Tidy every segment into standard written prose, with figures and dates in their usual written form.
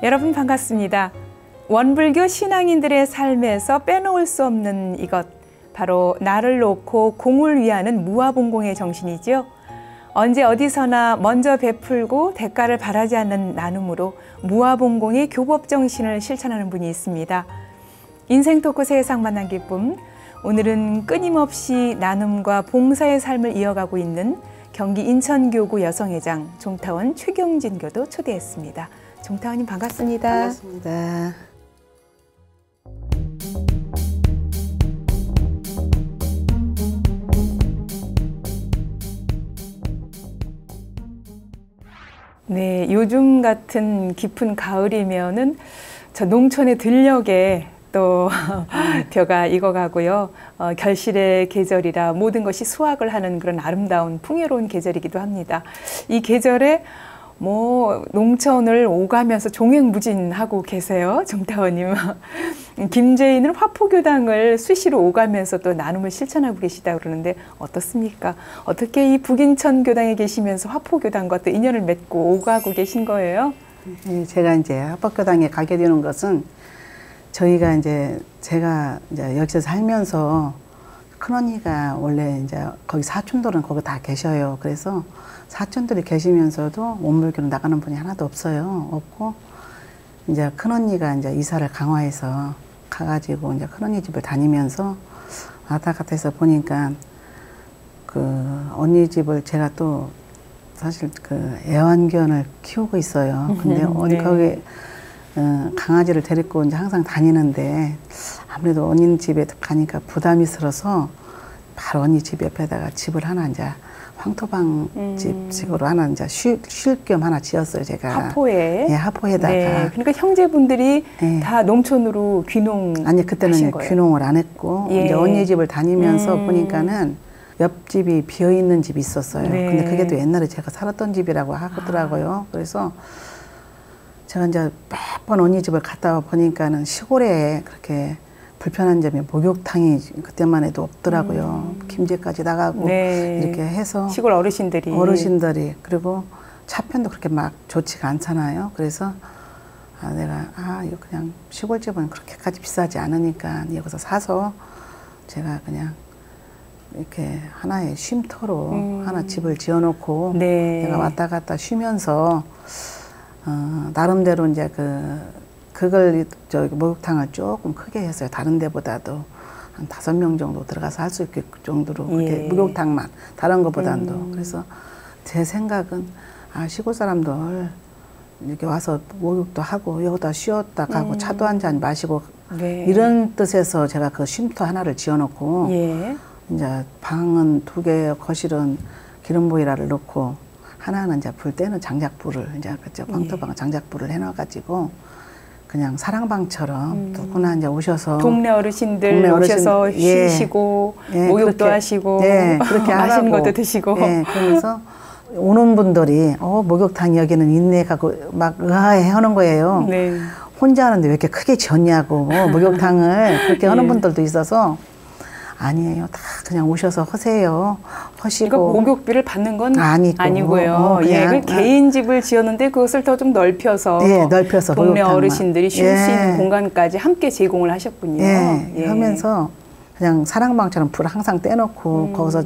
여러분 반갑습니다. 원불교 신앙인들의 삶에서 빼놓을 수 없는 이것, 바로 나를 놓고 공을 위하는 무아봉공의 정신이죠. 언제 어디서나 먼저 베풀고 대가를 바라지 않는 나눔으로 무아봉공의 교법 정신을 실천하는 분이 있습니다. 인생 토크 세상 만난 기쁨, 오늘은 끊임없이 나눔과 봉사의 삶을 이어가고 있는 경기 인천교구 여성회장 종타원 최경진 교도 초대했습니다. 종타원님 반갑습니다. 반갑습니다. 네, 요즘 같은 깊은 가을이면은 저 농촌의 들녘에 또 벼가 익어가고요. 결실의 계절이라 모든 것이 수확을 하는 그런 아름다운 풍요로운 계절이기도 합니다. 이 계절에 농촌을 오가면서 종횡무진하고 계세요, 종타원님. 김제인은 화포교당을 수시로 오가면서 또 나눔을 실천하고 계시다 그러는데 어떻습니까? 어떻게 이 북인천 교당에 계시면서 화포교당과 또 인연을 맺고 오가고 계신 거예요? 제가 이제 화포교당에 가게 되는 것은 저희가 제가 여기서 살면서 큰언니가 원래 거기 사촌들은 거기 다 계셔요. 그래서 사촌들이 계시면서도 원불교로 나가는 분이 하나도 없어요. 없고, 큰언니가 이사를 강화해서 가가지고 큰언니 집을 다니면서 왔다 갔다 해서 보니까 언니 집을 제가 또 사실 애완견을 키우고 있어요. 근데 네. 거기 강아지를 데리고 항상 다니는데 아무래도 언니 집에 가니까 부담이 들어서 바로 언니 집 옆에다가 집을 하나 황토방 집식으로 하나 쉴 겸 하나 지었어요, 제가. 하포에? 예, 하포에다가. 네, 그러니까 형제분들이 예. 다 농촌으로 귀농. 아니, 그때는 귀농을 안 했고, 예. 언니 집을 다니면서 보니까는 옆집이 비어있는 집이 있었어요. 네. 근데 그게 또 옛날에 제가 살았던 집이라고 하더라고요. 그래서 제가 몇 번 언니 집을 갔다 와 보니까는 시골에 그렇게 불편한 점이 목욕탕이 그때만 해도 없더라고요. 김제까지 나가고 네. 이렇게 해서 시골 어르신들이 그리고 차편도 그렇게 막 좋지가 않잖아요. 그래서 내가 이거 그냥 시골집은 그렇게까지 비싸지 않으니까 여기서 사서 제가 그냥 이렇게 하나의 쉼터로 하나 집을 지어놓고 네. 내가 왔다 갔다 쉬면서 나름대로 그걸 목욕탕을 조금 크게 했어요. 다른 데보다도 한 5명 정도 들어가서 할 수 있을 정도로 그렇게 예. 목욕탕만 다른 것보다도 그래서 제 생각은 시골 사람들 이렇게 와서 목욕도 하고 여기다 쉬었다 가고 차도 한 잔 마시고 네. 이런 뜻에서 제가 그 쉼터 하나를 지어놓고 예. 방은 2개, 거실은 기름 보일러를 넣고 하나는 불 때는 장작불을 황토방은 장작불을 해놔가지고 그냥 사랑방처럼 누구나 오셔서 동네 어르신들 오셔서 쉬시고 목욕도 그렇게, 하시고 그렇게 맛있는 하라고. 것도 드시고 그러면서 오는 분들이 목욕탕 여기는 있네 하고 막 의아해 하는 거예요. 네. 혼자 하는데 왜 이렇게 크게 지었냐고 목욕탕을 그렇게 하는 분들도 있어서 아니에요. 다 그냥 오셔서 하세요. 하시고. 이거 목욕비를 받는 건 아니고요. 그냥, 개인 집을 지었는데 그것을 더 좀 넓혀서, 넓혀서 동네 목욕탕만. 어르신들이 쉴 수 있는 공간까지 함께 제공을 하셨군요. 하면서 그냥 사랑방처럼 불 항상 떼놓고 거기서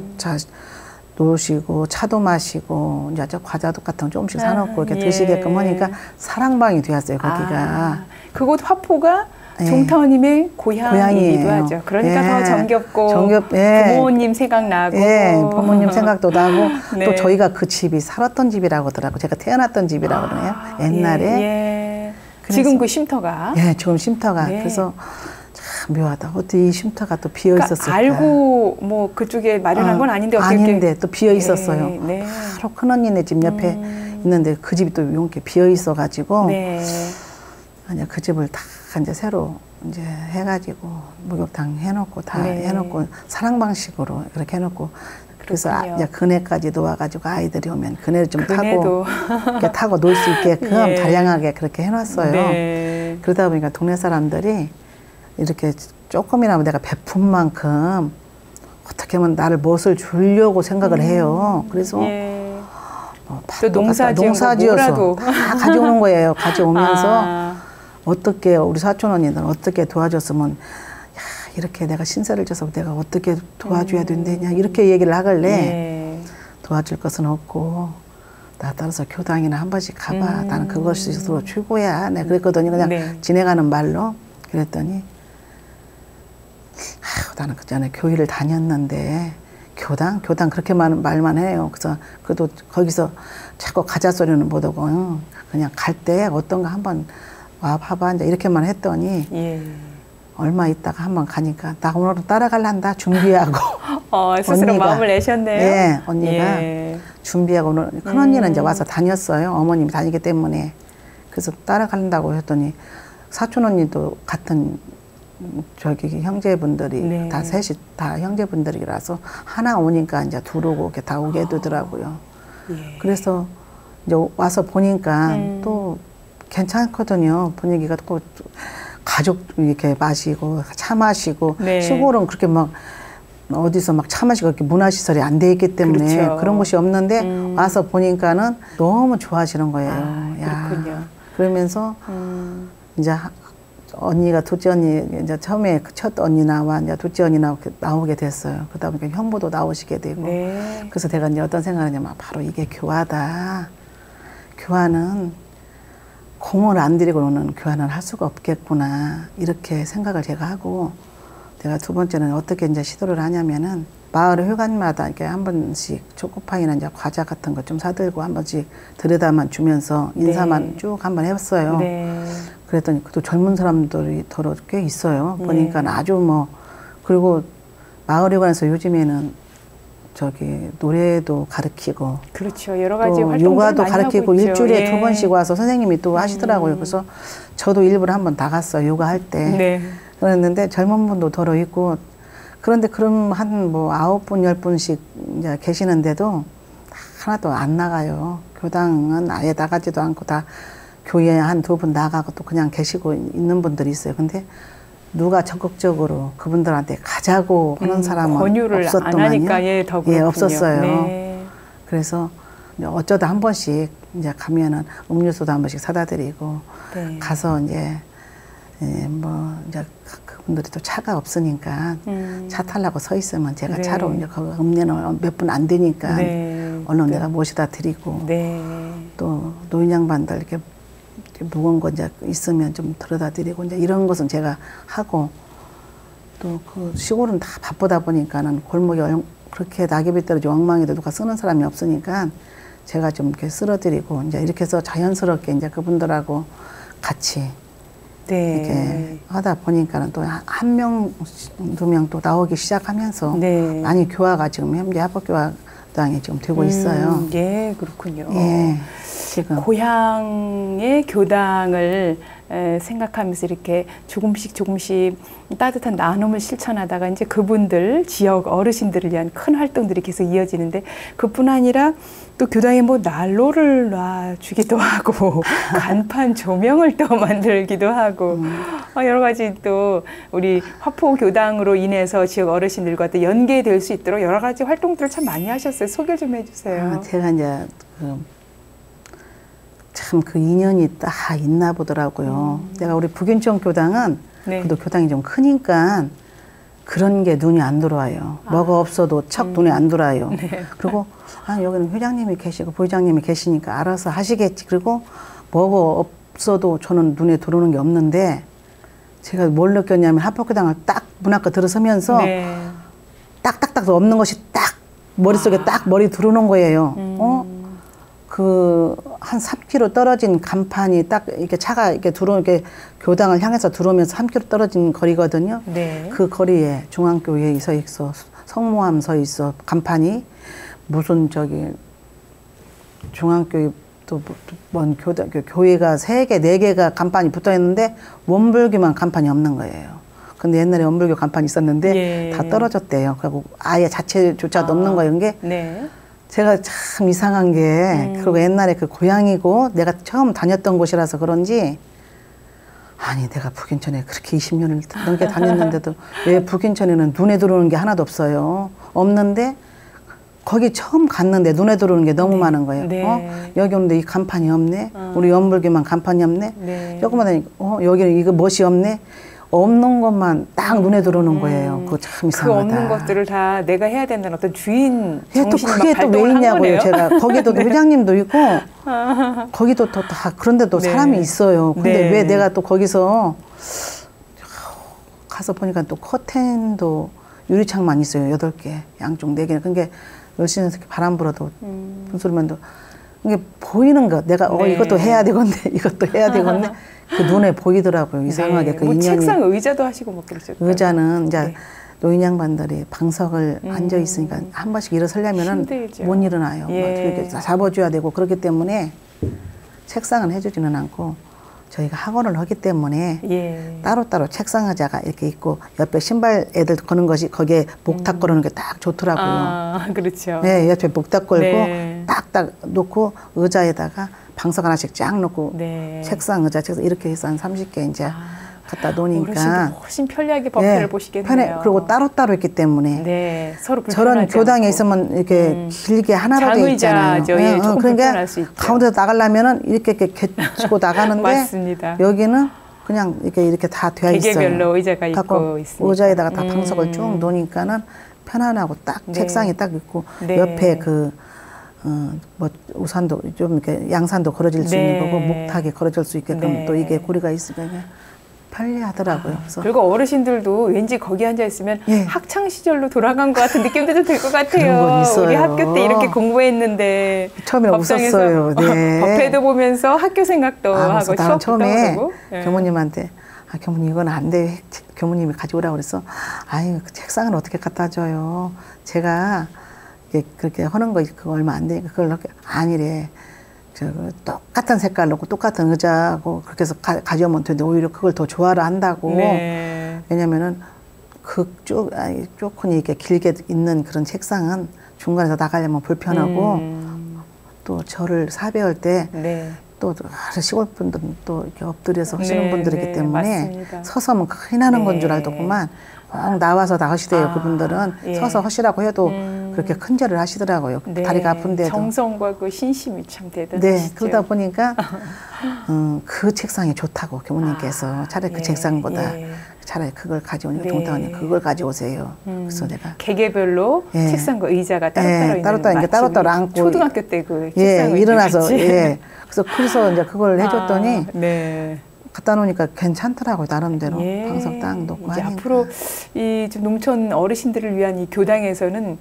놓으시고 차도 마시고 과자도 같은 거 조금씩 사놓고 이렇게 드시게끔 하니까 사랑방이 되었어요, 거기가. 그곳 화포가 종타원님의 고향이기도 하죠. 그러니까 더 정겹고 부모님 생각나고 부모님 생각도 나고 네. 또 저희가 그 집이 살았던 집이라고 하더라고요. 제가 태어났던 집이라고 그러네요. 옛날에. 지금 그 쉼터가? 지금 쉼터가. 그래서 참 묘하다. 어떻게 이 쉼터가 또 비어 있었을까. 알고 그쪽에 마련한 건 아닌데 어떻게. 아닌데 또 비어 있었어요. 바로 큰언니네 집 옆에 있는데 그 집이 또 이렇게 비어 있어가지고 그 집을 다 새로 해가지고 목욕탕 해놓고 다 해놓고 사랑방식으로 그렇게 해놓고 그래서 그네까지 놓아가지고 아이들이 오면 그네를 좀 타고 이렇게 타고 놀 수 있게끔 다양하게 그렇게 해놨어요. 그러다 보니까 동네 사람들이 이렇게 조금이나마 내가 베푼 만큼 어떻게 하면 나를 무엇을 주려고 생각을 해요. 그래서 또 농사지어서 다 가져오는 거예요. 가져오면서 어떻게 우리 사촌 언니들은 어떻게 도와줬으면 야, 이렇게 내가 신세를 져서 내가 어떻게 도와줘야 된다냐 이렇게 얘기를 하길래 네. 도와줄 것은 없고 나 따라서 교당이나 한 번씩 가봐. 나는 그것이 스스로 최고야. 내가 그랬거든요. 그냥 네. 지내가는 말로. 그랬더니 나는 그 전에 교회를 다녔는데 교당 그렇게 말만 해요. 그래서 그래도 거기서 자꾸 가자 소리는 못 하고 그냥 갈 때 어떤가 한번 와 봐봐 이제 이렇게만 했더니 예. 얼마 있다가 한번 가니까 나 오늘은 따라갈란다 준비하고 스스로 언니가, 마음을 내셨네요. 네, 언니가 예. 준비하고 오늘 큰 언니는 이제 와서 다녔어요. 어머님이 다니기 때문에 그래서 따라간다고 했더니 사촌 언니도 같은 저기 형제분들이 네. 다 셋이 다 형제분들이라서 하나 오니까 이제 두르고 이렇게 다 오게 되더라고요. 예. 그래서 이제 와서 보니까 또 괜찮거든요. 분위기가 또 가족 이렇게 마시고 차 마시고 네. 시골은 그렇게 막 어디서 막 차 마시고 이렇게 문화시설이 안 돼 있기 때문에 그렇죠. 그런 곳이 없는데 와서 보니까는 너무 좋아하시는 거예요. 그렇군요. 그러면서 이제 언니가 둘째 언니 이제 처음에 첫 언니 나와 이제 둘째 언니 나오게 됐어요. 그러다 보니까 형부도 나오시게 되고 네. 그래서 제가 이제 어떤 생각을 했냐면 바로 이게 교화다. 교화는 공을 안 들이고는 교환을 할 수가 없겠구나 이렇게 생각을 제가 하고 내가 두 번째는 어떻게 이제 시도를 하냐면은 마을 회관마다 이렇게 한 번씩 초코파이나 이제 과자 같은 거 좀 사들고 한 번씩 들여다만 주면서 인사만 네. 쭉 한번 해봤어요. 네. 그랬더니 또 젊은 사람들이 더러 꽤 있어요. 보니까 네. 아주 뭐 그리고 마을 회관에서 요즘에는 저기 노래도 가르치고 그렇죠. 여러 가지 활동들 요가도 많이 가르치고 하고 있죠. 일주일에 예. 2번씩 와서 선생님이 또 하시더라고요. 그래서 저도 일부러 한번 나갔어요. 요가 할 때. 네. 그랬는데 젊은 분도 더러 있고 그런데 그럼 한 뭐 9분, 10분씩 이제 계시는데도 하나도 안 나가요. 교당은 아예 나가지도 않고 다 교회에 한 2분 나가고 또 그냥 계시고 있는 분들이 있어요. 근데 누가 적극적으로 그분들한테 가자고 하는 사람은 권유를 없었더만요. 안 하니까 더 예, 없었어요. 네. 그래서 어쩌다 한 번씩 이제 가면은 음료수도 한 번씩 사다 드리고 네. 가서 이제 뭐 이제 그분들이 또 차가 없으니까 차 타려고 서 있으면 제가 네. 차로 이제 거기 읍내는 몇 분 안 되니까 네. 얼른 네. 내가 모시다 드리고 네. 또 노인 양반들 이렇게 무거운 거 이제 있으면 좀 들여다 드리고 이제 이런 것은 제가 하고 또 그 시골은 다 바쁘다 보니까는 골목에 그렇게 낙엽이 떨어지고 엉망이도 누가 쓰는 사람이 없으니까 제가 좀 이렇게 쓸어드리고 이제 이렇게 해서 자연스럽게 이제 그분들하고 같이 네. 이렇게 하다 보니까는 또 한 명, 2명 또 나오기 시작하면서 네. 많이 교화가 지금 현재 합법교화당이 지금 되고 있어요. 예, 그렇군요. 예. 지금 고향의 교당을 생각하면서 이렇게 조금씩 따뜻한 나눔을 실천하다가 이제 그분들 지역 어르신들을 위한 큰 활동들이 계속 이어지는데 그뿐 아니라 또 교당에 뭐 난로를 놔주기도 하고 간판 조명을 또 만들기도 하고 여러 가지 또 우리 화포 교당으로 인해서 지역 어르신들과 또 연계될 수 있도록 여러 가지 활동들을 참 많이 하셨어요. 소개 좀 해주세요. 제가 이제 참 그 인연이 딱 있나 보더라고요. 내가 우리 북인청 교당은 네. 그래도 교당이 좀 크니까 그런 게 눈이 안 들어와요. 뭐가 없어도 척 눈에 안 들어와요. 네. 그리고 여기는 회장님이 계시고 부회장님이 계시니까 알아서 하시겠지. 그리고 뭐가 없어도 저는 눈에 들어오는 게 없는데 제가 뭘 느꼈냐면 합법교당을 딱 문 앞에 들어서면서 네. 딱딱딱 없는 것이 딱 머릿속에 딱 머리 들어오는 거예요. 한 3km 떨어진 간판이 딱 이렇게 차가 이렇게 이렇게 교당을 향해서 들어오면서 3km 떨어진 거리거든요. 네. 그 거리에 중앙교회에 서 있어, 성모함 서 있어, 간판이 무슨 저기 중앙교회 또 뭔 교회가 3개, 4개가 간판이 붙어 있는데 원불교만 간판이 없는 거예요. 근데 옛날에 원불교 간판이 있었는데 예. 다 떨어졌대요. 그리고 아예 자체조차도 없는 거예요. 이게 네. 제가 참 이상한 게 그리고 옛날에 그 고향이고 내가 처음 다녔던 곳이라서 그런지 아니 내가 북인천에 그렇게 20년을 넘게 다녔는데도 왜 북인천에는 눈에 들어오는 게 하나도 없어요. 없는데 거기 처음 갔는데 눈에 들어오는 게 너무 많은 거예요. 네. 여기 오는데 이 간판이 없네. 우리 연불교만 간판이 없네. 네. 조금만 다니까 여기는 이거 멋이 없네. 없는 것만 딱 눈에 들어오는 거예요. 그거 참 이상하다. 그 없는 것들을 다 내가 해야 된다는 어떤 주인 정신이 막 그게 또 왜 발동을 한 있냐고요. 거네요. 제가 거기도 네. 회장님도 있고 거기도 또 다 그런데도 네. 사람이 있어요. 근데 네. 왜 내가 또 거기서 가서 보니까 또 커튼도 유리창만 있어요. 8개, 양쪽 4개. 그게 열심히 바람 불어도 분소리만도 이게 보이는 것. 내가 네. 이것도 해야 되겠네. 이것도 해야 되겠네. 그 눈에 보이더라고요. 이상하게. 네. 그 뭐 인연이. 책상 의자도 하시고 뭐 그러셨죠. 의자는 이제 네. 노인 양반들이 방석을 앉아 있으니까 한 번씩 일어서려면은 힘들죠. 못 일어나요. 예. 막 이렇게 잡아줘야 되고 그렇기 때문에 책상은 해주지는 않고 저희가 학원을 하기 때문에 예. 따로따로 책상 의자가 이렇게 있고 옆에 신발 애들 거는 것이 거기에 목탁 걸어놓은 게 딱 좋더라고요. 아, 그렇죠. 네, 옆에 목탁 걸고 네. 딱딱 놓고 의자에다가 방석 하나씩 쫙 놓고 네. 책상 의자 이렇게 해서 한 30개 이제 갖다 놓으니까 어르신도 훨씬 편리하게 법회를 네, 보시겠네요. 편해. 그리고 따로따로 있기 때문에 네, 서로 저런 불편하지 교당에 않고. 있으면 이렇게 길게 하나로 돼 있잖아요. 장의자죠. 예, 조금 그러니까 불편할 수 있죠. 가운데서 나가려면은 이렇게 개치고 나가는데 맞습니다. 여기는 그냥 이렇게 다 되어 있어요. 개개별로 의자가 갖고 있고 있으니까. 의자에다가 다 방석을 쭉 놓으니까는 편안하고 딱 네. 책상이 딱 있고 네. 옆에 뭐 우산도 좀 이렇게 양산도 걸어질 수 네. 있는 거고 목탁이 걸어질 수 있게끔 네. 또 이게 고리가 있으면 편리하더라고요. 그래서 그리고 어르신들도 왠지 거기 앉아 있으면 예. 학창 시절로 돌아간 것 같은 느낌도 좀 들 것 그런 같아요. 건 있어요. 우리 학교 때 이렇게 공부했는데 처음에 법정에서 웃었어요. 네. 법회도 보면서 학교 생각도 하고 나는 추억도 처음에 떠오르고. 예. 교무님한테 교무님 이건 안 돼. 교무님이 가져오라고 그랬어. 아유 그 책상은 어떻게 갖다 줘요. 제가 그렇게 하는 거 그거 얼마 안 되니까 그걸 아니래. 똑같은 색깔로 똑같은 의자하고 그렇게 해서 가져오면 되는데 오히려 그걸 더 좋아를 한다고. 네. 왜냐면은 쪼끈히 이렇게 길게 있는 그런 책상은 중간에서 나가려면 불편하고 또 저를 사배할 때 네. 또 시골 분들은 또 이렇게 엎드려서 하시는 네, 분들이기 네, 때문에 맞습니다. 서서 하면 큰일 나는 건 줄 네. 알더구만 꼭 나와서 다 하시대요. 그분들은 예. 서서 하시라고 해도 그렇게 큰절을 하시더라고요. 네. 다리가 아픈데도. 정성과 그 신심이 참 네, 대단하시죠. 그러다 보니까 그 책상이 좋다고 교무님께서 차라리 그 예, 책상보다 예. 차라리 그걸 가져오니까 네. 동탁언니 그걸 가져오세요. 그래서 내가 개개별로 예. 책상과 의자가 따로따로 있는 따로따로 이렇게 마치 따로따로 우리 앉고 초등학교 때 그 책상 일어나서 그래서 이제 그걸 해줬더니 네. 갖다 놓으니까 괜찮더라고요. 나름대로 예. 방석 딱 놓고 이제 하니까. 앞으로 이 좀 농촌 어르신들을 위한 이 교당에서는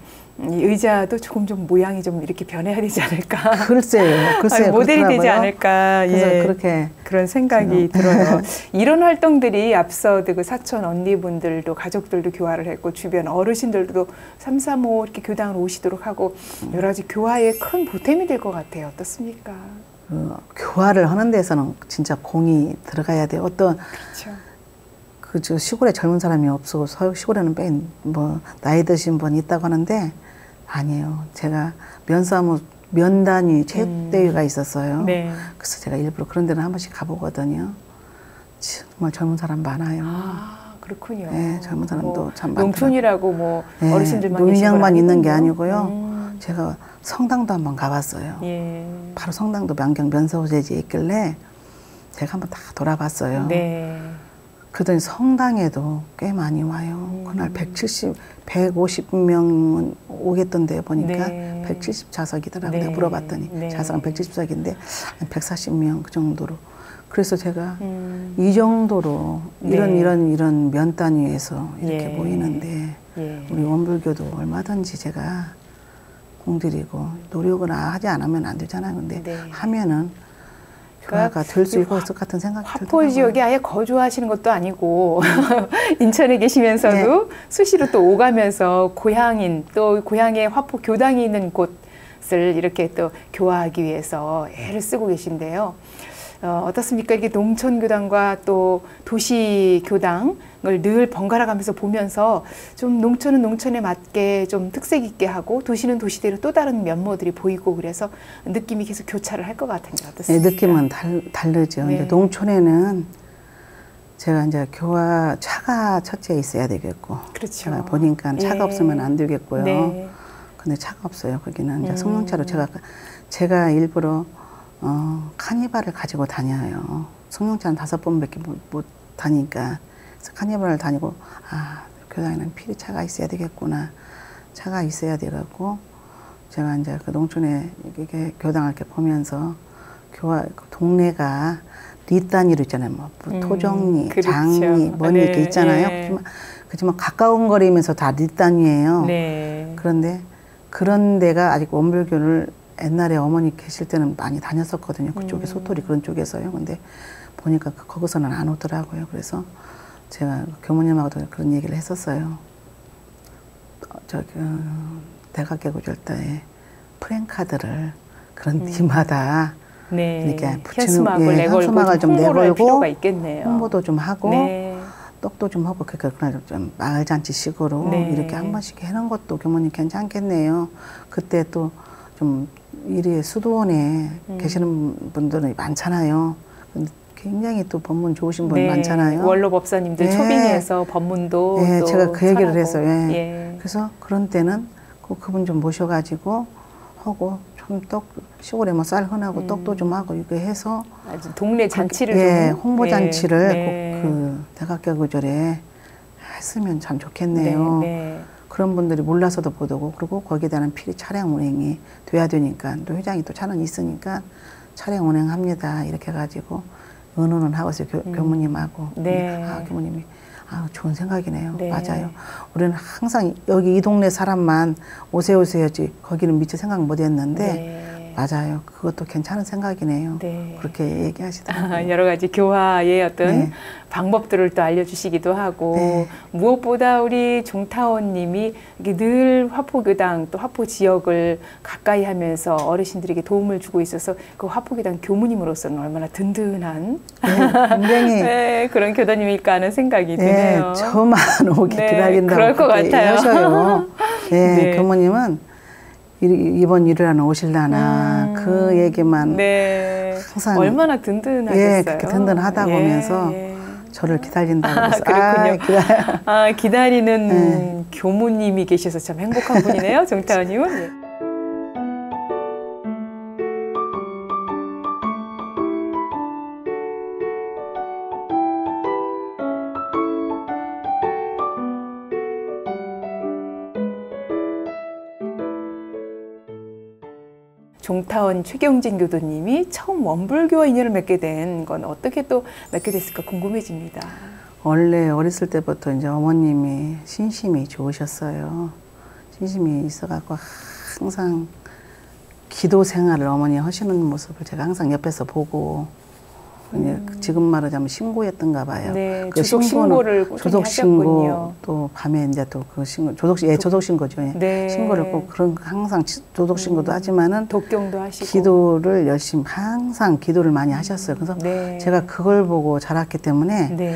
이 의자도 조금 좀 모양이 좀 이렇게 변해야 되지 않을까. 글쎄요. 모델이 되지 그렇더라고요. 않을까. 그래서 예. 그렇게 그런 생각이 들어요. 이런 활동들이 앞서 그 사촌 언니분들도 가족들도 교화를 했고 주변 어르신들도 335 이렇게 교당을 오시도록 하고 여러 가지 교화에 큰 보탬이 될 것 같아요. 어떻습니까? 교화를 하는 데서는 진짜 공이 들어가야 돼요. 어떤 그렇죠. 시골에 젊은 사람이 없어. 시골에는 뭐 나이 드신 분 있다고 하는데 아니에요. 제가 면단위 체육대회가 있었어요. 네. 그래서 제가 일부러 그런 데는 한 번씩 가보거든요. 정말 젊은 사람 많아요. 아, 그렇군요. 네, 젊은 사람도 참 많더라고요. 농촌이라고 뭐 네, 어르신들만 노인양만 있는 게 아니군요. 아니고요. 제가 성당도 한번 가봤어요. 예. 바로 성당도 만경 면서호재지에 있길래 제가 한번 다 돌아봤어요. 네. 그러더니 성당에도 꽤 많이 와요. 그날 150명 오겠던데 보니까 네. 170좌석이더라고요. 네. 내가 물어봤더니 네. 좌석은 170석인데 140명 그 정도로. 그래서 제가 이 정도로 이런 면 단위에서 이렇게 예. 모이는데 예. 우리 원불교도 얼마든지 제가 공들이고 노력을 하지 않으면 안 되잖아요. 근데 네. 하면은 교화가 될 수 있을 것 같은 생각이 들더라고요. 화포 지역에 아예 거주하시는 것도 아니고 인천에 계시면서도 네. 수시로 또 오가면서 고향인 또 고향에 화포 교당이 있는 곳을 이렇게 또 교화하기 위해서 애를 쓰고 계신데요. 어떻습니까? 이렇게 농촌 교당과 또 도시 교당을 늘 번갈아 가면서 보면서 좀 농촌은 농촌에 맞게 좀 특색 있게 하고 도시는 도시대로 또 다른 면모들이 보이고 그래서 느낌이 계속 교차를 할 것 같은데 어떻습니까? 네, 느낌은 다르죠. 네. 이제 농촌에는 제가 이제 교화 차가 첫째 있어야 되겠고, 그렇죠. 제가 보니까 차가 예. 없으면 안 되겠고요. 네. 근데 차가 없어요. 거기는 이제 승용차로 제가 일부러 카니발을 가지고 다녀요. 승용차는 5번밖에 못 다니니까. 그래서 카니발을 다니고 교당에는 필히 차가 있어야 되겠구나. 차가 있어야 되겠고 제가 이제 그 농촌에 이게 교당을 이렇게 보면서 동네가 리 단위로 있잖아요. 뭐 토정리, 그렇죠. 장리, 뭐니 이렇게 있잖아요. 그렇지만 가까운 거리면서 다 리 단위예요. 네. 그런데 그런 데가 아직 원불교를 옛날에 어머니 계실 때는 많이 다녔었거든요. 그쪽에 소토리 그런 쪽에서요. 근데 보니까 거기서는 안 오더라고요. 그래서 제가 교무님하고도 그런 얘기를 했었어요. 대각개구절 때 프랭카드를 그런 뒤마다 이렇게 붙이는 현수막을 좀 내걸고 홍보도 좀 하고 떡도 좀 하고 그날 좀 마을잔치식으로 이렇게 한 번씩 해놓은 것도 교무님 괜찮겠네요. 그때 또 좀 일이 수도원에 계시는 분들은 많잖아요. 근데 굉장히 또 법문 좋으신 분 많잖아요. 원로 법사님들 초빙해서 법문도 또 제가 그 얘기를 했어요. 예. 그래서 그런 때는 그분 좀 모셔가지고 하고 좀 시골에 뭐 쌀 흔하고 떡도 좀 하고 이렇게 해서 아주 동네 잔치를 좀 홍보 잔치를 꼭 그 대각개구절에 했으면 참 좋겠네요. 그런 분들이 몰라서도 못 오고 그리고 거기에 대한 필히 차량 운행이 돼야 되니까 또 회장이 또 차는 있으니까 차량 운행합니다. 이렇게 해가지고 의논은 하고 있어요. 교무님하고. 교무님이 좋은 생각이네요. 맞아요. 우리는 항상 여기 이 동네 사람만 오세요지 거기는 미처 생각 못 했는데 맞아요. 그것도 괜찮은 생각이네요. 그렇게 얘기하시더라고요. 여러 가지 교화의 어떤 방법들을 또 알려주시기도 하고 무엇보다 우리 종타원님이 늘 화포교당 또 화포 지역을 가까이 하면서 어르신들에게 도움을 주고 있어서 그 화포교당 교무님으로서는 얼마나 든든한 굉장히 그런 교단님일까 하는 생각이 드네요. 저만 오게 기다린다고 그럴 것 같아요. 하셔요. 교무님은 이번 일요일에 오실라나 그 얘기만 항상 얼마나 든든하겠어요. 그렇게 든든하다 보면서 저를 기다린다고 그렇군요. 기다리는 교무님이 계셔서 참 행복한 분이네요. 정타원님은. 종타원 최경진 교도님이 처음 원불교와 인연을 맺게 된 건 어떻게 또 맺게 됐을까 궁금해집니다. 원래 어렸을 때부터 이제 어머님이 신심이 좋으셨어요. 신심이 있어갖고 항상 기도 생활을 어머니 하시는 모습을 제가 항상 옆에서 보고 지금 말하자면 신고였던가 봐요. 그 조속신고를 조속신고 또 밤에 이제 또 그 신고 조속신고죠. 신고를 꼭 그런 항상 조속신고도 하지만은 독경도 하시고 기도를 열심히 항상 기도를 많이 하셨어요. 그래서 제가 그걸 보고 자랐기 때문에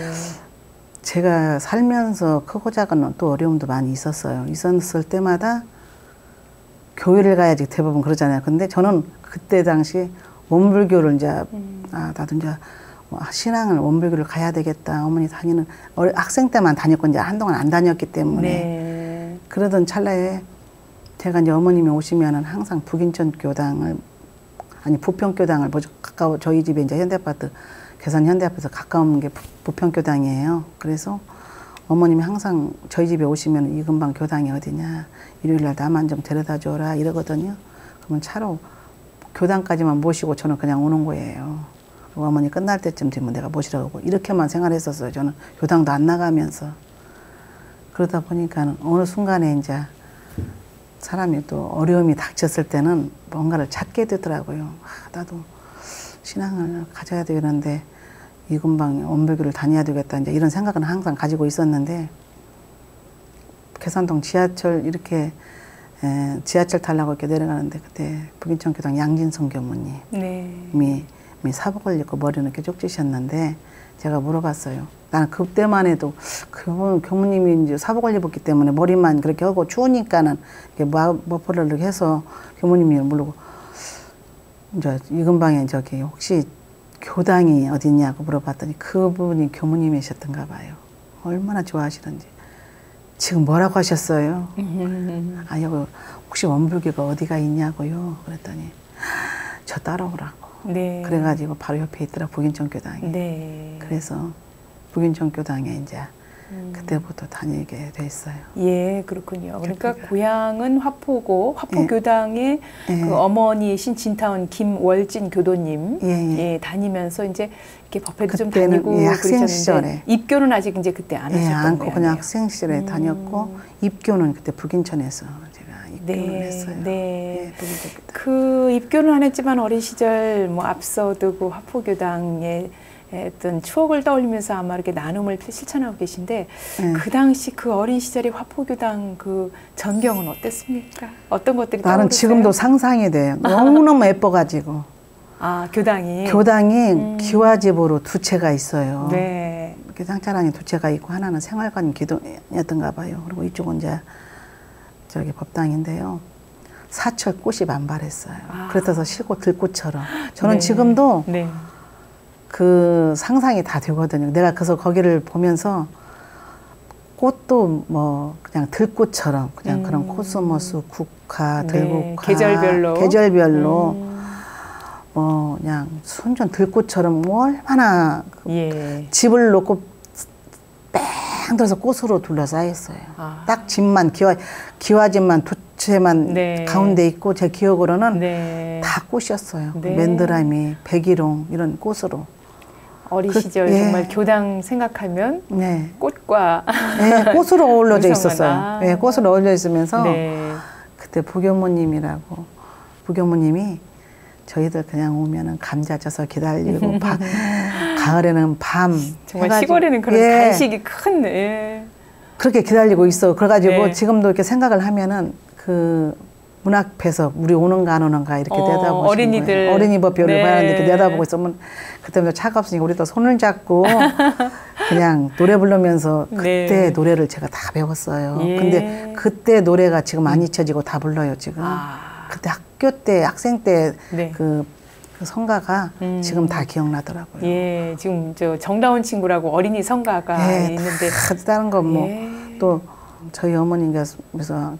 제가 살면서 크고 작은 또 어려움도 많이 있었어요. 있었을 때마다 교회를 가야지 대부분 그러잖아요. 근데 저는 그때 당시 원불교를 이제 나도 이제 신앙을 원불교를 가야 되겠다. 어머니 다니는 학생 때만 다녔고 이제 한동안 안 다녔기 때문에 그러던 찰나에 제가 이제 어머님이 오시면은 항상 북인천 교당을 부평 교당을 가까워 저희 집에 이제 현대아파트 계산 현대아파트 가까운 게 부평 교당이에요. 그래서 어머님이 항상 저희 집에 오시면 이 근방 교당이 어디냐 일요일날 나만 좀 데려다 줘라 이러거든요. 그러면 차로 교당까지만 모시고 저는 그냥 오는 거예요. 그리고 어머니 끝날 때쯤 되면 내가 모시라고 하고 이렇게만 생활했었어요. 저는 교당도 안 나가면서. 그러다 보니까 어느 순간에 이제 사람이 또 어려움이 닥쳤을 때는 뭔가를 찾게 되더라고요. 나도 신앙을 가져야 되겠는데 이 근방 원불교를 다녀야 되겠다 이제 이런 생각은 항상 가지고 있었는데 계산동 지하철 이렇게 지하철 타려고 이렇게 내려가는데 그때 북인천 교당 양진성 교무님이 사복을 입고 머리는 이렇게 쪽지셨는데 제가 물어봤어요. 나는 그때만 해도 교무님이 이제 사복을 입었기 때문에 머리만 그렇게 하고 추우니까는 이렇게 머플러를 이렇게 해서 교무님이 모르고 이제 이 근방에 저기 혹시 교당이 어디냐고 물어봤더니 그분이 교무님이셨던가 봐요. 얼마나 좋아하시던지. 지금 뭐라고 하셨어요? 아, 여기 혹시 원불교가 어디가 있냐고요? 그랬더니 저 따라오라고. 네. 그래가지고 바로 옆에 있더라, 북인천교당이. 네. 그래서 북인천교당에 이제 그때부터 다니게 됐어요. 예, 그렇군요. 그러니까 고향은 화포고 화포교당에 예. 그 어머니이신 진타원 김월진 교도님 예. 예, 다니면서 이제 이렇게 법회도 좀 그때는, 다니고 예, 학생 그러셨는데 시절에. 입교는 아직 이제 그때 안 하셨던 않고 거예요. 그냥 학생 시절에 다녔고 입교는 그때 북인천에서 제가 입교를 네, 했어요. 네. 예, 북인천. 그 입교는 안 했지만 어린 시절 뭐 앞서도 그 화포교당의 어떤 추억을 떠올리면서 아마 이렇게 나눔을 실천하고 계신데 그 당시 그 어린 시절의 화포교당 그 전경은 어땠습니까? 어떤 것들이 나는 떠오르세요? 지금도 상상이 돼요. 너무너무 예뻐가지고. 아, 교당이. 교당이 기와집으로 두 채가 있어요. 네. 이렇게 상차랑에 두 채가 있고 하나는 생활관 기둥이었던가 봐요. 그리고 이쪽은 이제 저기 법당인데요. 사철 꽃이 만발했어요. 그래서 실꽃 들꽃처럼. 저는 네. 지금도 네. 그 상상이 다 되거든요. 내가 그래서 거기를 보면서 꽃도 뭐 그냥 들꽃처럼 그냥 그런 코스모스, 국화, 들국화, 계절별로 뭐 그냥 순전 들꽃처럼 얼마나 예. 집을 놓고 뺑 들어서 꽃으로 둘러싸여 있어요. 딱 집만 기와집만 두 채만 네. 가운데 있고 제 기억으로는 네. 다 꽃이었어요. 네. 맨드라미, 백일홍 이런 꽃으로. 어린 시절 예. 정말 교당 생각하면 네. 꽃과 네, 꽃으로 어울려져 무성한, 있었어요. 네, 꽃으로 어울려 있으면서 네. 그때 부교모님이라고 부교모님이 저희들 그냥 오면은 감자 쪄서 기다리고 가을에는 밤 정말 해가지고, 시골에는 그런 예, 간식이 큰 예. 그렇게 기다리고 있어. 그래가지고 네. 지금도 이렇게 생각을 하면은 그 문 앞에서 우리 오는가 안 오는가 이렇게 내다보시는 어린이들. 거예요. 어린이 법표를 네. 봐야 이렇게 내다보고 있으면 그때부터 차가 없으니까 우리 또 손을 잡고 그냥 노래 부르면서 그때 네. 노래를 제가 다 배웠어요. 예. 근데 그때 노래가 지금 안 잊혀지고 다 불러요 지금. 그때 학교 때 학생 때 네. 그 성가가 지금 다 기억나더라고요. 예, 지금 저 정다운 친구라고 어린이 성가가 예, 있는데 다른 건 뭐 또 예. 저희 어머니께서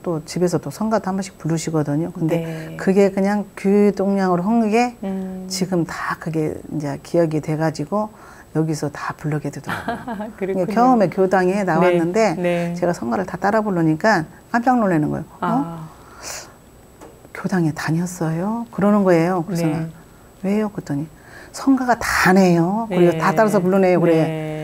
또 집에서 또 성가도 한 번씩 부르시거든요. 근데 네. 그게 그냥 귀동량으로 한 게 지금 다 그게 이제 기억이 돼가지고 여기서 다 부르게 되더라고요. 그렇군요. 처음에 교당에 나왔는데 네. 네. 제가 성가를 다 따라 부르니까 깜짝 놀라는 거예요. 교당에 다녔어요? 그러는 거예요. 그래서 네. 왜요? 그랬더니 성가가 다네요. 그리고 네. 다 따라서 부르네요. 그래. 네.